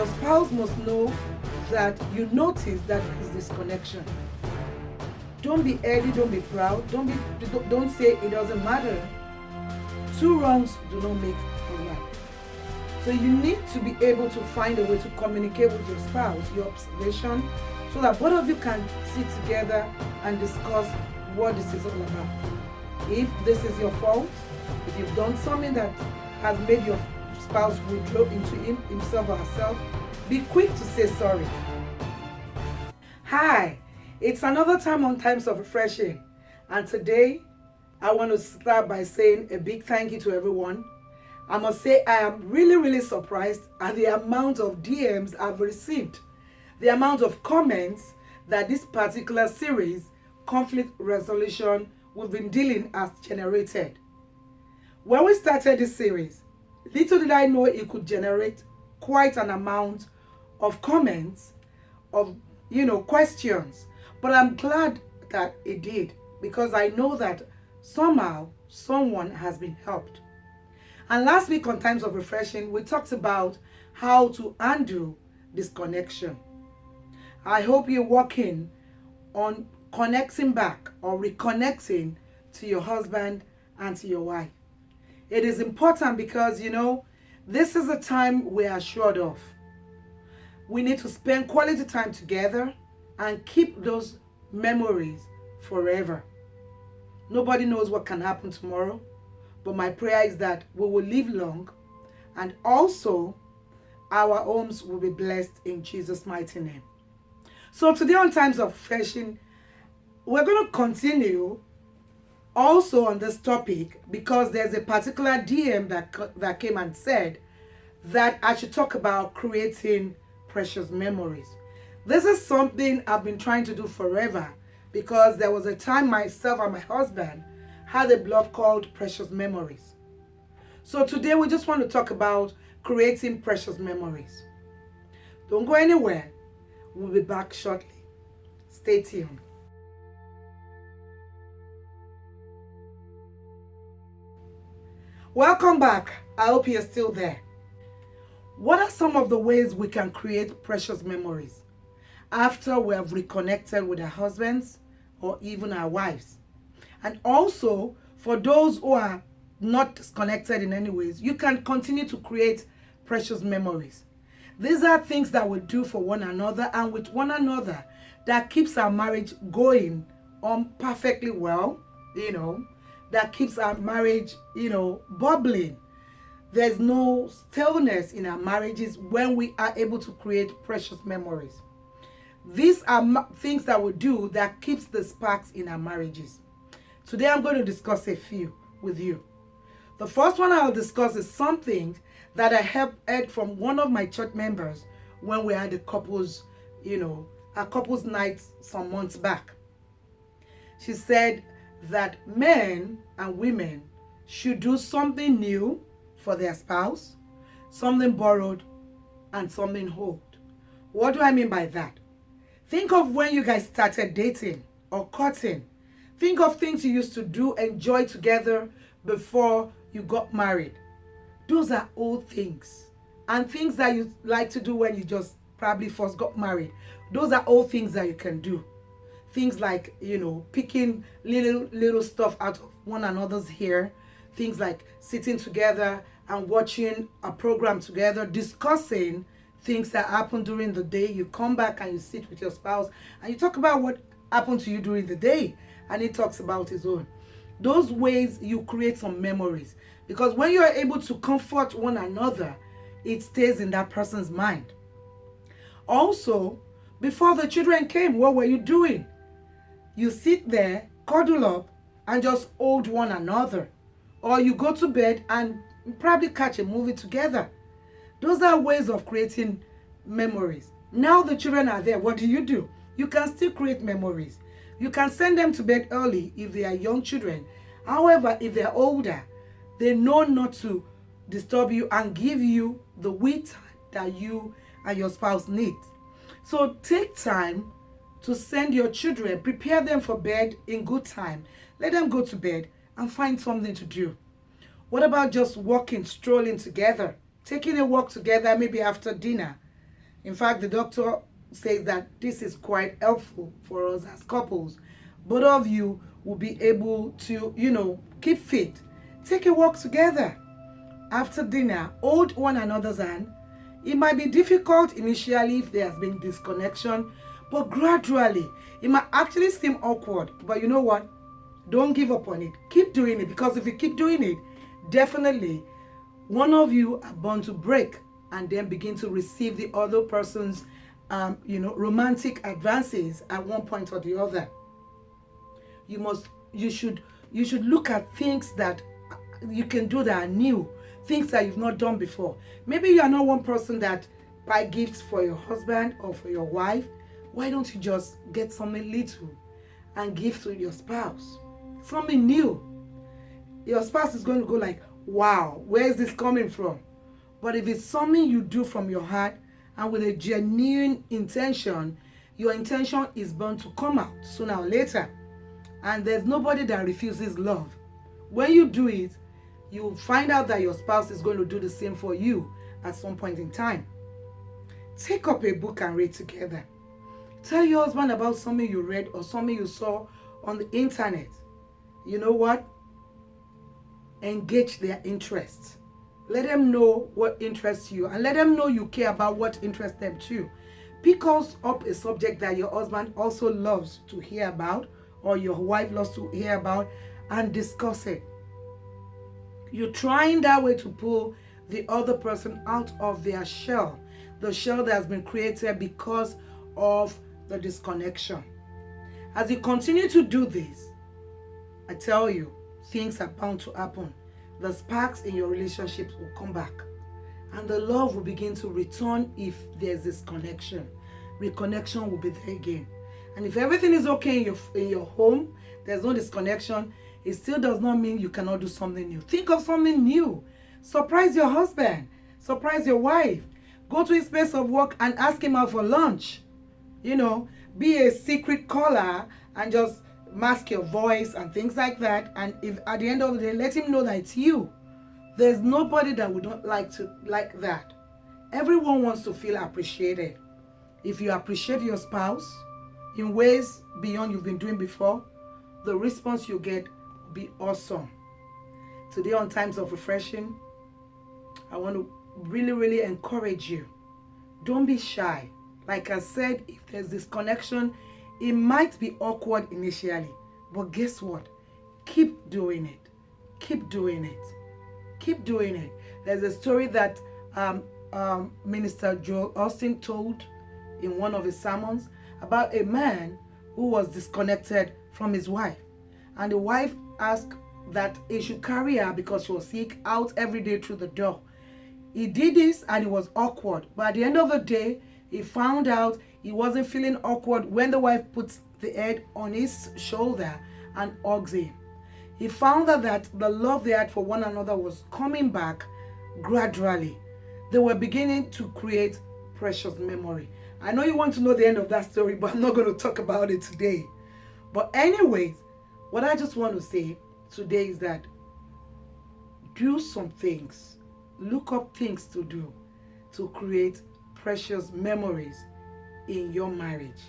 Your spouse must know that you notice that there is disconnection. Don't be early, don't be proud, don't say it doesn't matter. Two wrongs do not make a right. So you need to be able to find a way to communicate with your spouse, your observation, so that both of you can sit together and discuss what this is all about. If this is your fault, if you've done something that has made your spouse withdraw into himself or herself, be quick to say sorry. Hi, it's another time on Times of Refreshing, and today I want to start by saying a big thank you to everyone. I must say I am really surprised at the amount of DMs I've received, the amount of comments that this particular series, Conflict Resolution, we've been dealing has generated. When we started this series, little did I know it could generate quite an amount of comments, of questions. But I'm glad that it did, because I know that somehow someone has been helped. And last week on Times of Refreshing, we talked about how to undo disconnection. I hope you're working on connecting back or reconnecting to your husband and to your wife. It is important because, this is a time we are short of. We need to spend quality time together and keep those memories forever. Nobody knows what can happen tomorrow, but my prayer is that we will live long, and also our homes will be blessed in Jesus' mighty name. So today on Times of Refreshing, we're going to continue also on this topic, because there's a particular DM that came and said that I should talk about creating precious memories. This is something I've been trying to do forever, because there was a time myself and my husband had a blog called Precious Memories. So today we just want to talk about creating precious memories. Don't go anywhere. We'll be back shortly. Stay tuned. Welcome back. I hope you're still there. What are some of the ways we can create precious memories after we have reconnected with our husbands or even our wives? And also, for those who are not disconnected in any ways, you can continue to create precious memories. These are things that we do for one another and with one another that keeps our marriage going on perfectly well, that keeps our marriage, bubbling. There's no stillness in our marriages when we are able to create precious memories. These are things that we do that keeps the sparks in our marriages. Today I'm going to discuss a few with you. The first one I'll discuss is something that I heard from one of my church members when we had a couples night some months back. She said that men and women should do something new for their spouse, something borrowed, and something old. What do I mean by that? Think of when you guys started dating or courting. Think of things you used to do, enjoy together before you got married. Those are old things. And things that you like to do when you just probably first got married. Those are old things that you can do. Things like, picking little stuff out of one another's hair. Things like sitting together and watching a program together, discussing things that happened during the day. You come back and you sit with your spouse and you talk about what happened to you during the day, and he talks about his own. Those ways you create some memories, because when you are able to comfort one another, it stays in that person's mind. Also, before the children came, what were you doing? You sit there, cuddle up, and just hold one another. Or you go to bed and probably catch a movie together. Those are ways of creating memories. Now the children are there. What do? You can still create memories. You can send them to bed early if they are young children. However, if they're older, they know not to disturb you and give you the we time that you and your spouse need. So take time to send your children, prepare them for bed in good time. Let them go to bed and find something to do. What about just walking, strolling together, taking a walk together, maybe after dinner, In fact, the doctor says that this is quite helpful for us as couples. Both of you will be able to, keep fit. Take a walk together. After dinner, hold one another's hand. It might be difficult initially if there has been disconnection, but gradually, it might actually seem awkward. But you know what? Don't give up on it. Keep doing it, because if you keep doing it, definitely one of you are bound to break and then begin to receive the other person's romantic advances at one point or the other. You should look at things that you can do that are new, things that you've not done before. Maybe you are not one person that buy gifts for your husband or for your wife. Why don't you just get something little and give to your spouse? Something new. Your spouse is going to go like, wow, where is this coming from? But if it's something you do from your heart and with a genuine intention, your intention is bound to come out sooner or later. And there's nobody that refuses love. When you do it, you'll find out that your spouse is going to do the same for you at some point in time. Take up a book and read together. Tell your husband about something you read or something you saw on the internet. You know what? Engage their interests. Let them know what interests you, and let them know you care about what interests them too. Pick up a subject that your husband also loves to hear about, or your wife loves to hear about, and discuss it. You're trying that way to pull the other person out of their shell, the shell that has been created because of the disconnection. As you continue to do this, I tell you, things are bound to happen. The sparks in your relationships will come back, and the love will begin to return if there's this connection. Reconnection will be there again. And if everything is okay in your home, there's no disconnection, it still does not mean you cannot do something new. Think of something new. Surprise your husband. Surprise your wife. Go to his place of work and ask him out for lunch. Be a secret caller and just mask your voice and things like that. And if at the end of the day, let him know that it's you. There's nobody that would not like that. Everyone wants to feel appreciated. If you appreciate your spouse in ways beyond you've been doing before, the response you get will be awesome. Today on Times of Refreshing, I want to really, really encourage you. Don't be shy. Like I said, if there's this connection, it might be awkward initially, but guess what? Keep doing it. Keep doing it. Keep doing it. There's a story that Minister Joel Austin told in one of his sermons about a man who was disconnected from his wife. And the wife asked that he should carry her because she was sick out every day through the door. He did this and it was awkward. But at the end of the day, he found out he wasn't feeling awkward when the wife puts the head on his shoulder and hugs him. He found out that the love they had for one another was coming back gradually. They were beginning to create precious memory. I know you want to know the end of that story, but I'm not going to talk about it today. But anyways, what I just want to say today is that do some things. Look up things to do to create precious memories in your marriage.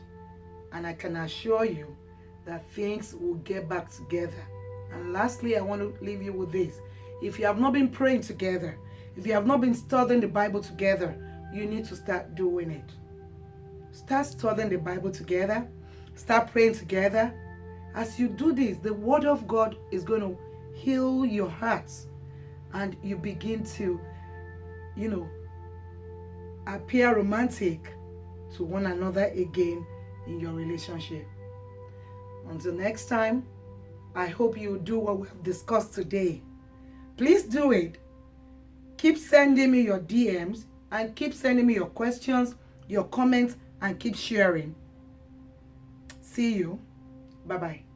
And I can assure you that things will get back together. And lastly, I want to leave you with this. If you have not been praying together, if you have not been studying the Bible together, you need to start doing it. Start studying the Bible together. Start praying together. As you do this, the Word of God is going to heal your hearts. And you begin to, appear romantic to one another again in your relationship. Until next time, I hope you do what we have discussed today. Please do it. Keep sending me your DMs and keep sending me your questions, your comments, and keep sharing. See you. Bye-bye.